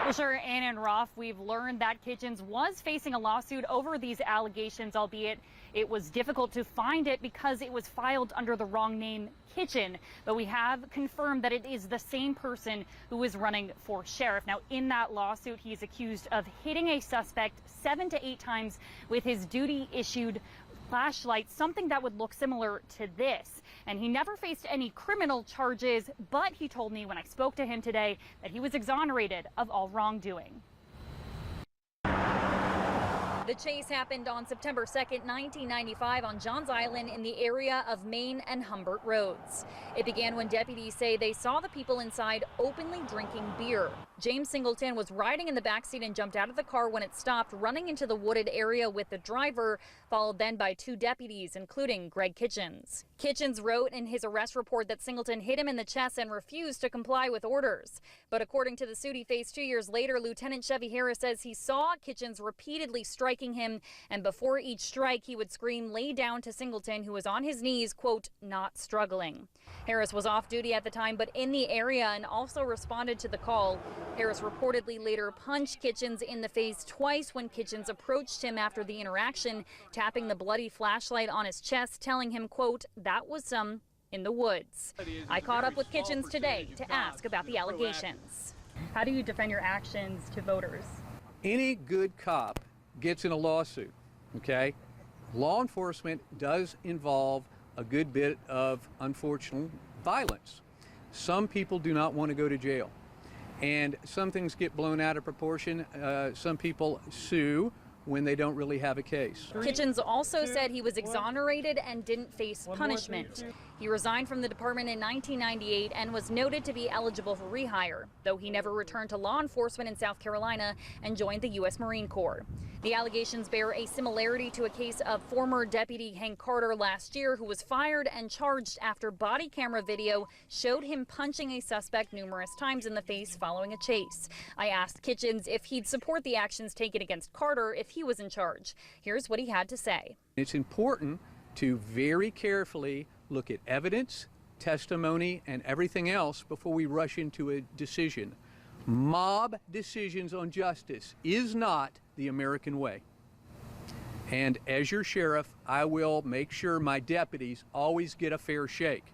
Well, sure, Ann and Ruff, we've learned that Kitchens was facing a lawsuit over these allegations, albeit it was difficult to find it because it was filed under the wrong name, Kitchen. But we have confirmed that it is the same person who is running for sheriff. Now, in that lawsuit, he's accused of hitting a suspect 7 to 8 times with his duty-issued flashlight, something that would look similar to this. And he never faced any criminal charges, but he told me when I spoke to him today that he was exonerated of all wrongdoing. The chase happened on September 2nd, 1995 on Johns Island in the area of Main and Humbert Roads. It began when deputies say they saw the people inside openly drinking beer. James Singleton was riding in the backseat and jumped out of the car when it stopped, running into the wooded area with the driver, followed then by 2 deputies, including Greg Kitchens. Kitchens wrote in his arrest report that Singleton hit him in the chest and refused to comply with orders. But according to the suit he faced 2 years later, Lieutenant Chevy Harris says he saw Kitchens repeatedly striking him, and before each strike he would scream, "Lay down," to Singleton, who was on his knees, quote, "not struggling." Harris was off duty at the time but in the area and also responded to the call. Harris reportedly later punched Kitchens in the face twice when Kitchens approached him after the interaction, tapping the bloody flashlight on his chest, telling him, quote, "that was some in the woods." I caught up with Kitchens today to ask about the allegations. How do you defend your actions to voters? Any good cop gets in a lawsuit, okay? Law enforcement does involve a good bit of, unfortunate violence. Some people do not want to go to jail, and some things get blown out of proportion. Some people sue when they don't really have a case. Kitchens also said he was exonerated and didn't face punishment. He resigned from the department in 1998 and was noted to be eligible for rehire, though he never returned to law enforcement in South Carolina and joined the U.S. Marine Corps. The allegations bear a similarity to a case of former Deputy Hank Carter last year, who was fired and charged after body camera video showed him punching a suspect numerous times in the face following a chase. I asked Kitchens if he'd support the actions taken against Carter if he was in charge. Here's what he had to say. It's important to very carefully look at evidence, testimony, and everything else before we rush into a decision. Mob decisions on justice is not the American way. And as your sheriff, I will make sure my deputies always get a fair shake.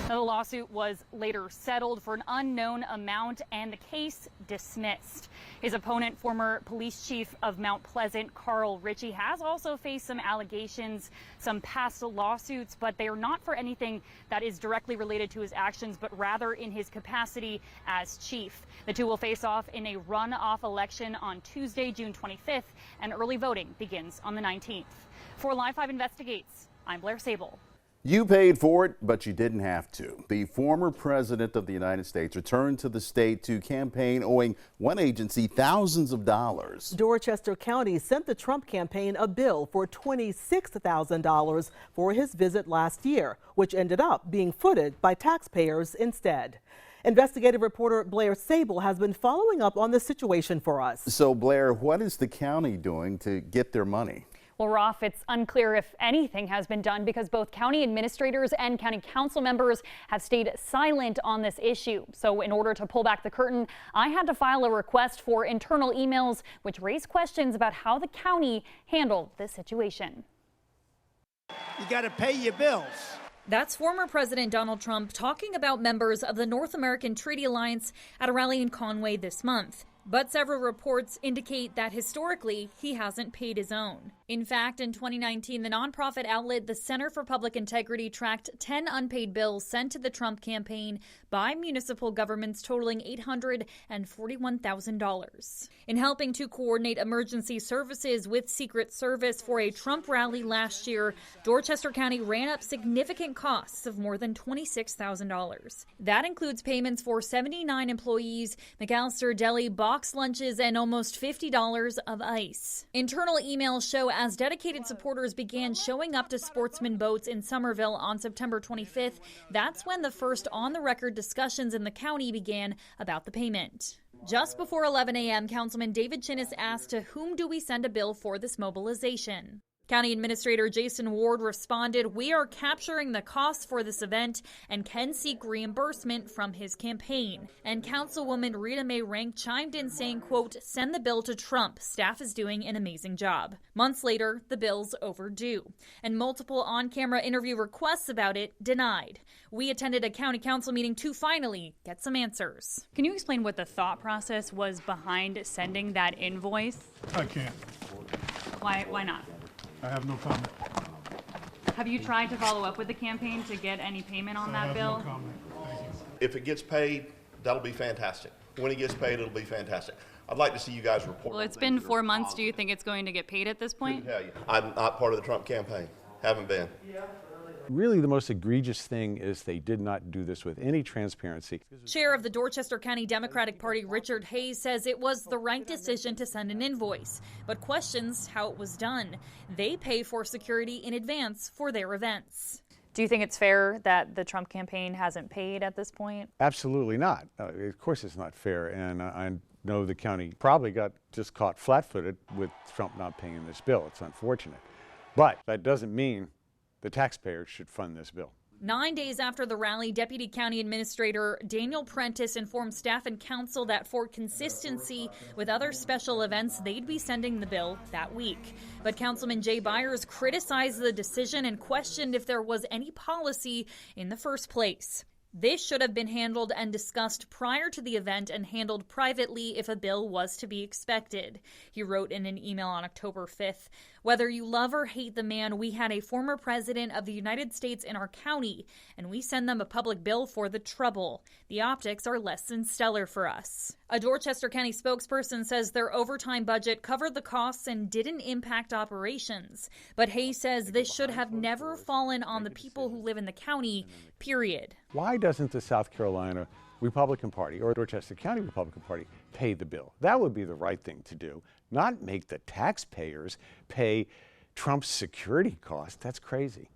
The lawsuit was later settled for an unknown amount and the case dismissed. His opponent, former police chief of Mount Pleasant, Carl Ritchie, has also faced some allegations, some past lawsuits, but they are not for anything that is directly related to his actions, but rather in his capacity as chief. The two will face off in a runoff election on Tuesday, June 25th, and early voting begins on the 19th. For Live 5 Investigates, I'm Blair Sable. You paid for it, but you didn't have to. The former president of the United States returned to the state to campaign, owing one agency thousands of dollars. Dorchester County sent the Trump campaign a bill for $26,000 for his visit last year, which ended up being footed by taxpayers instead. Investigative reporter Blair Sable has been following up on the situation for us. So, Blair, what is the county doing to get their money? Well, Roth, it's unclear if anything has been done because both county administrators and county council members have stayed silent on this issue. So in order to pull back the curtain, I had to file a request for internal emails, which raise questions about how the county handled this situation. You got to pay your bills. That's former President Donald Trump talking about members of the North American Treaty Alliance at a rally in Conway this month. But several reports indicate that historically he hasn't paid his own. In fact, in 2019, the nonprofit outlet the Center for Public Integrity tracked 10 unpaid bills sent to the Trump campaign by municipal governments totaling $841,000. In helping to coordinate emergency services with Secret Service for a Trump rally last year, Dorchester County ran up significant costs of more than $26,000. That includes payments for 79 employees, McAllister Deli box lunches, and almost $50 of ice. Internal emails show as dedicated supporters began showing up to Sportsman Boats in Somerville on September 25th, that's when the first on-the-record discussions in the county began about the payment. Just before 11 a.m., Councilman David Chinnis asked, to whom do we send a bill for this mobilization? County Administrator Jason Ward responded, "We are capturing the costs for this event and can seek reimbursement from his campaign." And Councilwoman Rita Mae Rank chimed in saying, quote, "Send the bill to Trump. Staff is doing an amazing job." Months later, the bill's overdue, and multiple on-camera interview requests about it denied. We attended a county council meeting to finally get some answers. Can you explain what the thought process was behind sending that invoice? I can't. Why not? I have no comment. Have you tried to follow up with the campaign to get any payment on that bill? No comment. Thank you. If it gets paid, that'll be fantastic. When it gets paid, it'll be fantastic. I'd like to see you guys report. Well, it's been 4 months. Do you think it's going to get paid at this point? Couldn't tell you. I'm not part of the Trump campaign. Haven't been. Really, the most egregious thing is they did not do this with any transparency. Chair of the Dorchester County Democratic Party, Richard Hayes, says it was the right decision to send an invoice, but questions how it was done. They pay for security in advance for their events. Do you think it's fair that the Trump campaign hasn't paid at this point? Absolutely not. Of course it's not fair, and I know the county probably got just caught flat-footed with Trump not paying this bill. It's unfortunate. But that doesn't mean the taxpayers should fund this bill. 9 days after the rally, Deputy County Administrator Daniel Prentice informed staff and council that for consistency with other special events, they'd be sending the bill that week. But Councilman Jay Byers criticized the decision and questioned if there was any policy in the first place. This should have been handled and discussed prior to the event and handled privately if a bill was to be expected. He wrote in an email on October 5th, "Whether you love or hate the man, we had a former president of the United States in our county, and we send them a public bill for the trouble. The optics are less than stellar for us." A Dorchester County spokesperson says their overtime budget covered the costs and didn't impact operations. But Hayes says this should have never fallen on the people who live in the county, period. Why doesn't the South Carolina Republican Party or Dorchester County Republican Party pay the bill? That would be the right thing to do, not make the taxpayers pay Trump's security costs. That's crazy.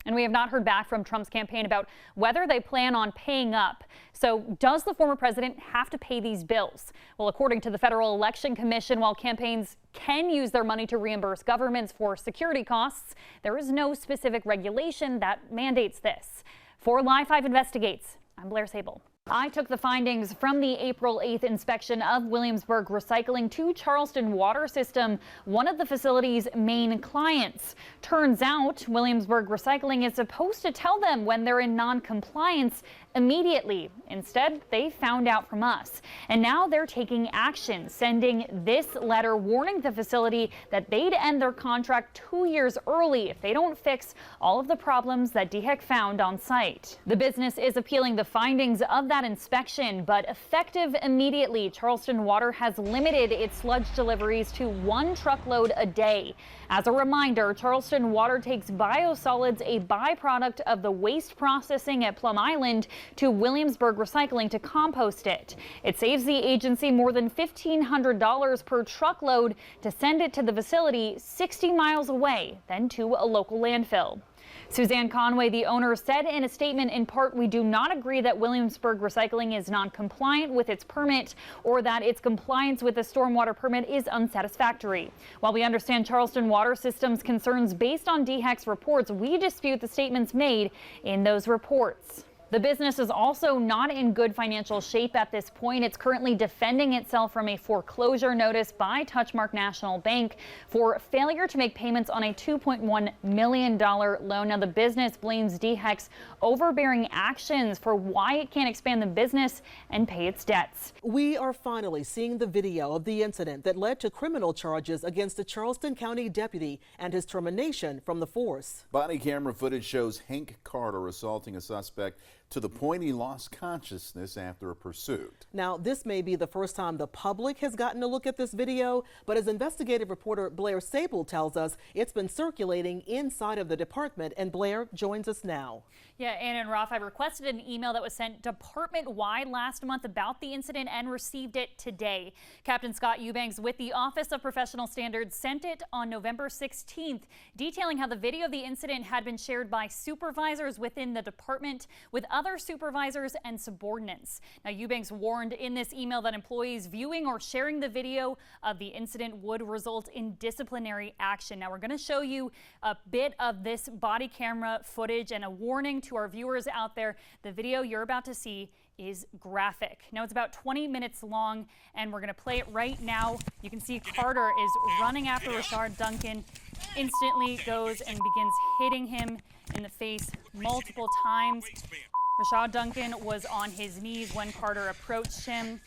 And we have not heard back from Trump's campaign about whether they plan on paying up. So does the former president have to pay these bills? Well, according to the Federal Election Commission, while campaigns can use their money to reimburse governments for security costs, there is no specific regulation that mandates this. For Live 5 Investigates, I'm Blair Sable. I took the findings from the April 8th inspection of Williamsburg Recycling to Charleston Water System, one of the facility's main clients. Turns out Williamsburg Recycling is supposed to tell them when they're in non-compliance immediately. Instead, they found out from us. And now they're taking action, sending this letter warning the facility that they'd end their contract 2 years early if they don't fix all of the problems that DHEC found on site. The business is appealing the findings of that inspection, but effective immediately, Charleston Water has limited its sludge deliveries to 1 truckload a day. As a reminder, Charleston Water takes biosolids, a byproduct of the waste processing at Plum Island, to Williamsburg Recycling to compost it. It saves the agency more than $1,500 per truckload to send it to the facility 60 miles away, then to a local landfill. Suzanne Conway, the owner, said in a statement, in part, "We do not agree that Williamsburg Recycling is non-compliant with its permit or that its compliance with the stormwater permit is unsatisfactory. While we understand Charleston Water System's concerns based on DHEC's reports, we dispute the statements made in those reports." The business is also not in good financial shape at this point. It's currently defending itself from a foreclosure notice by Touchmark National Bank for failure to make payments on a $2.1 million loan. Now, the business blames DHEC's overbearing actions for why it can't expand the business and pay its debts. We are finally seeing the video of the incident that led to criminal charges against the Charleston County deputy and his termination from the force. Body camera footage shows Hank Carter assaulting a suspect to the point he lost consciousness after a pursuit. Now, this may be the first time the public has gotten a look at this video, but as investigative reporter Blair Sable tells us, it's been circulating inside of the department, and Blair joins us now. Yeah, Anna and Roth, I requested an email that was sent department-wide last month about the incident and received it today. Captain Scott Eubanks with the Office of Professional Standards sent it on November 16th, detailing how the video of the incident had been shared by supervisors within the department with other supervisors and subordinates. Now, Eubanks warned in this email that employees viewing or sharing the video of the incident would result in disciplinary action. Now, we're going to show you a bit of this body camera footage and a warning to our viewers out there. The video you're about to see is graphic. Now, it's about 20 minutes long, and we're going to play it right now. You can see Carter is running after Rashad Duncan, instantly goes and begins hitting him in the face multiple times. Rashad Duncan was on his knees when Carter approached him.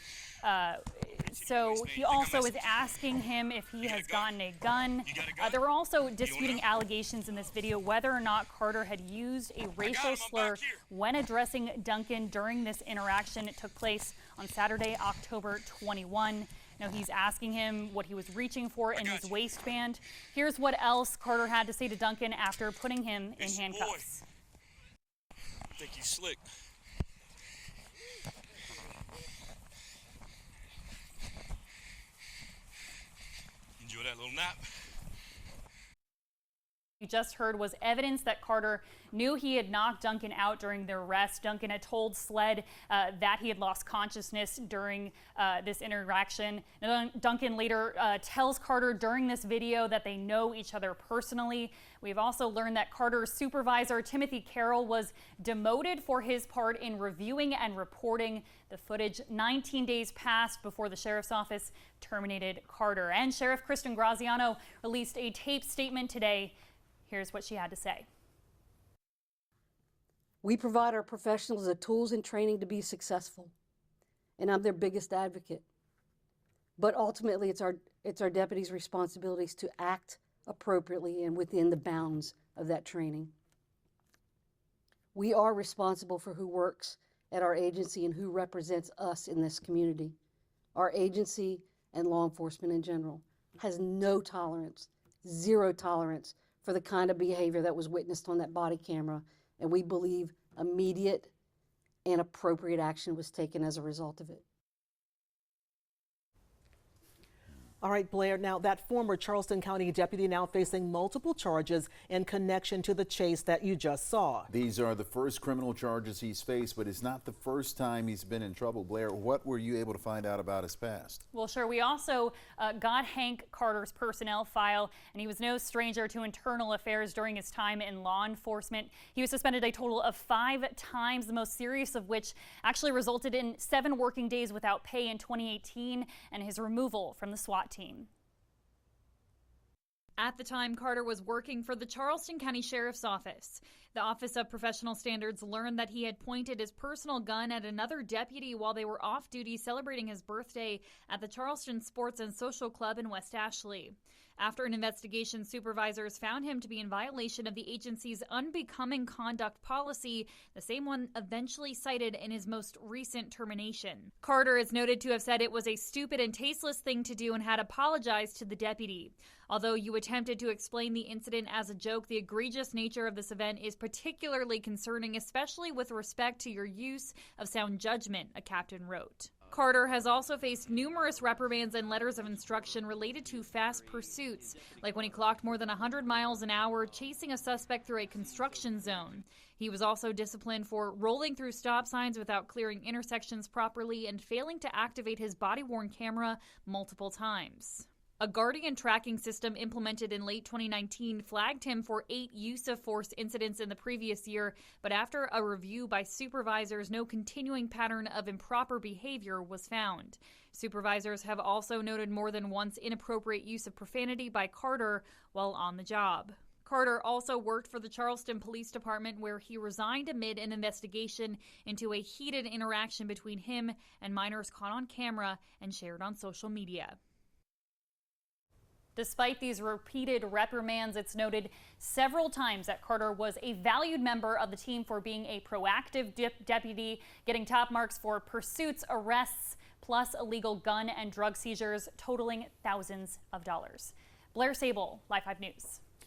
So he also is asking him if he has gotten a gun. There were also disputing allegations in this video whether or not Carter had used a racial slur when addressing Duncan during this interaction. It took place on Saturday, October 21. Now he's asking him what he was reaching for in his waistband. Here's what else Carter had to say to Duncan after putting him in handcuffs. I think you slick. Enjoy that little nap. You just heard was evidence that Carter knew he had knocked Duncan out during their arrest. Duncan had told SLED that he had lost consciousness during this interaction. Now, Duncan later tells Carter during this video that they know each other personally. We've also learned that Carter's supervisor, Timothy Carroll, was demoted for his part in reviewing and reporting the footage. 19 days passed before the sheriff's office terminated Carter. And Sheriff Kristen Graziano released a taped statement today. Here's what she had to say. We provide our professionals the tools and training to be successful, and I'm their biggest advocate. But ultimately, it's our deputies' responsibilities to act appropriately and within the bounds of that training. We are responsible for who works at our agency and who represents us in this community. Our agency and law enforcement in general has no tolerance, zero tolerance for the kind of behavior that was witnessed on that body camera, and we believe immediate and appropriate action was taken as a result of it. All right, Blair, now that former Charleston County deputy now facing multiple charges in connection to the chase that you just saw. These are the first criminal charges he's faced, but it's not the first time he's been in trouble. Blair, what were you able to find out about his past? Well, sure. We also got Hank Carter's personnel file, and he was no stranger to internal affairs during his time in law enforcement. He was suspended a total of 5 times, the most serious of which actually resulted in 7 working days without pay in 2018 and his removal from the SWAT team. At the time, Carter was working for the Charleston County Sheriff's Office. The Office of Professional Standards learned that he had pointed his personal gun at another deputy while they were off duty celebrating his birthday at the Charleston Sports and Social Club in West Ashley. After an investigation, supervisors found him to be in violation of the agency's unbecoming conduct policy, the same one eventually cited in his most recent termination. Carter is noted to have said it was a stupid and tasteless thing to do and had apologized to the deputy. Although you attempted to explain the incident as a joke, the egregious nature of this event is particularly concerning, especially with respect to your use of sound judgment, a captain wrote. Carter has also faced numerous reprimands and letters of instruction related to fast pursuits, like when he clocked more than 100 miles an hour chasing a suspect through a construction zone. He was also disciplined for rolling through stop signs without clearing intersections properly and failing to activate his body-worn camera multiple times. A Guardian tracking system implemented in late 2019 flagged him for 8 use-of-force incidents in the previous year, but after a review by supervisors, no continuing pattern of improper behavior was found. Supervisors have also noted more than once inappropriate use of profanity by Carter while on the job. Carter also worked for the Charleston Police Department, where he resigned amid an investigation into a heated interaction between him and minors caught on camera and shared on social media. Despite these repeated reprimands, it's noted several times that Carter was a valued member of the team for being a proactive deputy, getting top marks for pursuits, arrests, plus illegal gun and drug seizures totaling thousands of dollars. Blair Sable, Live 5 News.